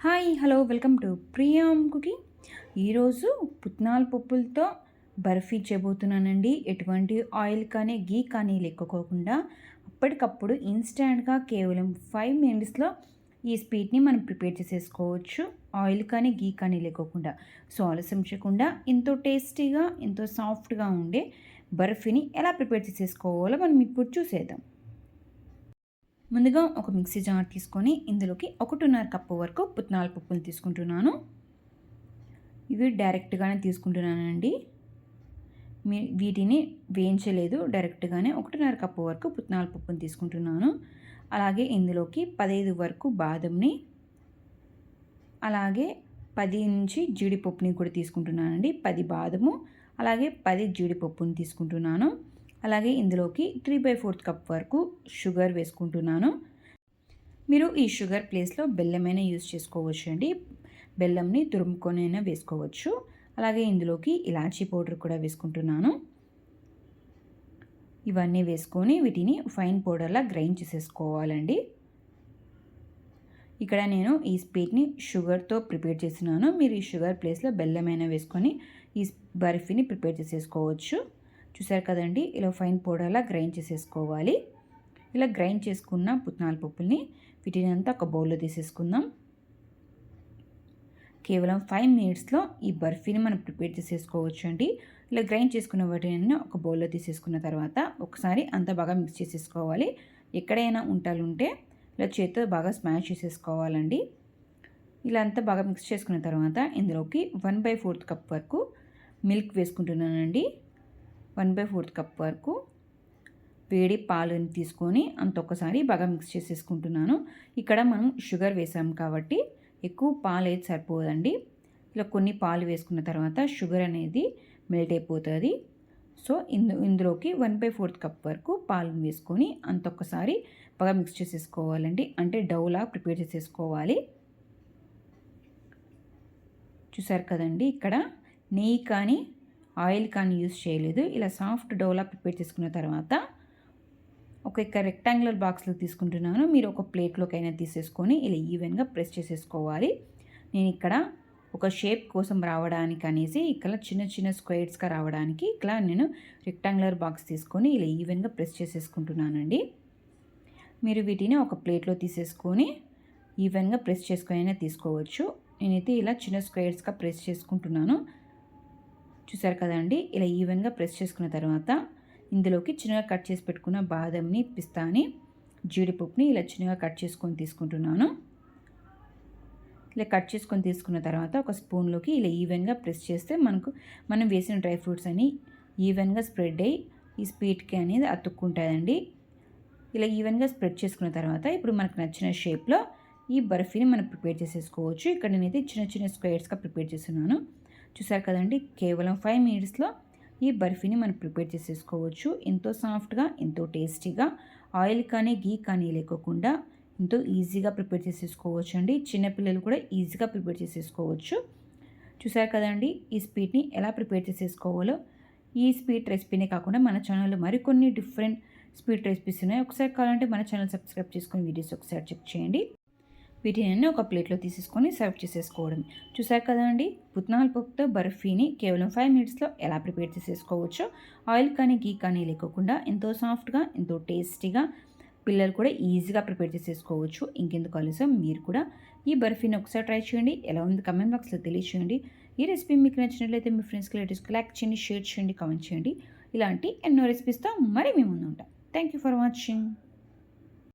Hi hello welcome to Priyam cooking. ఈరోజు పుట్నాల పప్పులతో బర్ఫీ చేయబోతున్నానండి. ఎటువంటి ఆయిల్ కానీ గీ కానీ లేకపోకుండా అప్పటికప్పుడు ఇన్స్టెంట్గా కేవలం 5 మినిట్స్లో ఈ స్వీట్ని మనం ప్రిపేర్ చేసేసుకోవచ్చు. ఆయిల్ కానీ గీ కానీ లేకోకుండా. సో ఆలస్యం చేయకుండా ఎంతో టేస్టీగా ఎంతో సాఫ్ట్గా ఉండే బర్ఫీని ఎలా ప్రిపేర్ చేసేసుకోవాలో మనం ఇప్పుడు చూసేద్దాం. ముందుగా ఒక మిక్సీ జార్ తీసుకొని ఇందులోకి 1.5 కప్పు వరకు పుట్నాల పప్పులు తీసుకుంటున్నాను. ఇవి డైరెక్ట్గానే తీసుకుంటున్నానండి. వీటిని వేయించలేదు, డైరెక్ట్గానే 1.5 కప్పు వరకు పుట్నాల పప్పుని తీసుకుంటున్నాను. అలాగే ఇందులోకి 15 వరకు బాదంని, అలాగే 10 నుంచి జీడిపప్పుని కూడా తీసుకుంటున్నానండి. 10 బాదము అలాగే 10 జీడిపప్పుని తీసుకుంటున్నాను. అలాగే ఇందులోకి 3/4 కప్ వరకు షుగర్ వేసుకుంటున్నాను. మీరు ఈ షుగర్ ప్లేస్లో బెల్లమైనా యూజ్ చేసుకోవచ్చు అండి. బెల్లంని తురుముకొనైనా వేసుకోవచ్చు. అలాగే ఇందులోకి ఇలాచీ పౌడర్ కూడా వేసుకుంటున్నాను. ఇవన్నీ వేసుకొని వీటిని ఫైన్ పౌడర్లా గ్రైండ్ చేసేసుకోవాలండి. ఇక్కడ నేను ఈ స్వీట్ని షుగర్తో ప్రిపేర్ చేస్తున్నాను. మీరు ఈ షుగర్ ప్లేస్లో బెల్లమైనా వేసుకొని ఈ బర్ఫీని ప్రిపేర్ చేసేసుకోవచ్చు. చూసారు కదండి, ఇలా ఫైన్ పౌడర్లా గ్రైండ్ చేసేసుకోవాలి. ఇలా గ్రైండ్ చేసుకున్న పుట్నాల పప్పుల్ని వీటిని అంతా ఒక బౌల్లో తీసేసుకుందాం. కేవలం 5 మినిట్స్లో ఈ బర్ఫీని మనం ప్రిపేర్ చేసేసుకోవచ్చు అండి. ఇలా గ్రైండ్ చేసుకున్న వాటిని ఒక బౌల్లో తీసేసుకున్న తర్వాత ఒకసారి అంతా బాగా మిక్స్ చేసేసుకోవాలి. ఎక్కడైనా ఉంటలు ఉంటే ఇలా చేతితో బాగా స్మాష్ చేసేసుకోవాలండి. ఇలా అంతా బాగా మిక్స్ చేసుకున్న తర్వాత ఇందులోకి 1/4 కప్ వరకు మిల్క్ వేసుకుంటున్నానండి. 1/4 కప్ వరకు వేడి పాలను తీసుకొని అంత ఒక్కసారి బాగా మిక్స్ చేసేసుకుంటున్నాను. ఇక్కడ మనం షుగర్ వేసాం కాబట్టి ఎక్కువ పాలు అయితే సరిపోదండి. ఇలా కొన్ని పాలు వేసుకున్న తర్వాత షుగర్ అనేది మెల్ట్ అయిపోతుంది. సో ఇందులోకి 1/4 కప్ వరకు పాలను వేసుకొని అంత ఒక్కసారి బాగా మిక్స్ చేసేసుకోవాలండి. అంటే డౌలా ప్రిపేర్ చేసేసుకోవాలి. చూసారు కదండి, ఇక్కడ నెయ్యి కానీ ఆయిల్ కానీ యూస్ చేయలేదు. ఇలా సాఫ్ట్ డౌలా ప్రిపేర్ చేసుకున్న తర్వాత ఒక రెక్టాంగులర్ బాక్స్లో తీసుకుంటున్నాను. మీరు ఒక ప్లేట్లోకైనా తీసేసుకొని ఇలా ఈవెన్గా ప్రెస్ చేసేసుకోవాలి. నేను ఇక్కడ ఒక షేప్ కోసం రావడానికి అనేసి ఇక్కడ చిన్న చిన్న స్క్వేర్స్గా రావడానికి ఇక్కడ నేను రెక్టాంగులర్ బాక్స్ తీసుకొని ఇలా ఈవెన్గా ప్రెస్ చేసేసుకుంటున్నానండి. మీరు వీటిని ఒక ప్లేట్లో తీసేసుకొని ఈవెన్గా ప్రెస్ చేసుకొని తీసుకోవచ్చు. నేనైతే ఇలా చిన్న స్క్వేర్స్గా ప్రెస్ చేసుకుంటున్నాను. చూసారు కదండి, ఇలా ఈవెన్గా ప్రెస్ చేసుకున్న తర్వాత ఇందులోకి చిన్నగా కట్ చేసి పెట్టుకున్న బాదంని, పిస్తాని, జీడిపప్పుని ఇలా చిన్నగా కట్ చేసుకొని తీసుకుంటున్నాను. ఇలా కట్ చేసుకొని తీసుకున్న తర్వాత ఒక స్పూన్లోకి ఇలా ఈవెన్గా ప్రెస్ చేస్తే మనం వేసిన డ్రై ఫ్రూట్స్ అన్నీ ఈవెన్గా స్ప్రెడ్ అయ్యి ఈ స్వీట్కి అనేది అతుక్కుంటుందండి. ఇలా ఈవెన్గా స్ప్రెడ్ చేసుకున్న తర్వాత ఇప్పుడు మనకు నచ్చిన షేప్లో ఈ బర్ఫీని మనం ప్రిపేర్ చేసేసుకోవచ్చు. ఇక్కడ నేనైతే చిన్న చిన్న స్క్వేర్స్గా ప్రిపేర్ చేస్తున్నాను. చూసారు కదండి, కేవలం 5 మినిట్స్లో ఈ బర్ఫీని మనం ప్రిపేర్ చేసేసుకోవచ్చు. ఎంతో సాఫ్ట్గా ఎంతో టేస్టీగా ఆయిల్ కానీ గీ కానీ లేకోకుండా ఎంతో ఈజీగా ప్రిపేర్ చేసేసుకోవచ్చు అండి. చిన్నపిల్లలు కూడా ఈజీగా ప్రిపేర్ చేసేసుకోవచ్చు. చూసారు కదండి, ఈ స్వీట్ని ఎలా ప్రిపేర్ చేసేసుకోవాలో. ఈ స్వీట్ రెసిపీనే కాకుండా మన ఛానల్లో మరికొన్ని డిఫరెంట్ స్వీట్ రెసిపీస్ ఉన్నాయి. ఒకసారి కావాలంటే మన ఛానల్ సబ్స్క్రైబ్ చేసుకొని వీడియోస్ ఒకసారి చెక్ చేయండి. వీటిని ఒక ప్లేట్లో తీసేసుకొని సర్వ్ చేసేసుకోవడం. చూసారు కదండి, పుట్నాల పప్పుతో బర్ఫీని కేవలం 5 మినిట్స్లో ఎలా ప్రిపేర్ చేసేసుకోవచ్చో. ఆయిల్ కానీ గీ కానీ లేకోకుండా ఎంతో సాఫ్ట్గా ఎంతో టేస్టీగా పిల్లలు కూడా ఈజీగా ప్రిపేర్ చేసేసుకోవచ్చు. ఇంకెందుకు ఆలస్యం, మీరు కూడా ఈ బర్ఫీని ఒకసారి ట్రై చేయండి. ఎలా ఉంది కమెంట్ బాక్స్లో తెలియచేయండి. ఈ రెసిపీ మీకు నచ్చినట్లయితే మీ ఫ్రెండ్స్కి రిలేటివ్స్కి లైక్ చేయండి, షేర్ చేయండి, కామెంట్ చేయండి. ఇలాంటి ఎన్నో రెసిపీస్తో మరి మీ ముందు ఉంటాం. Thank you for watching.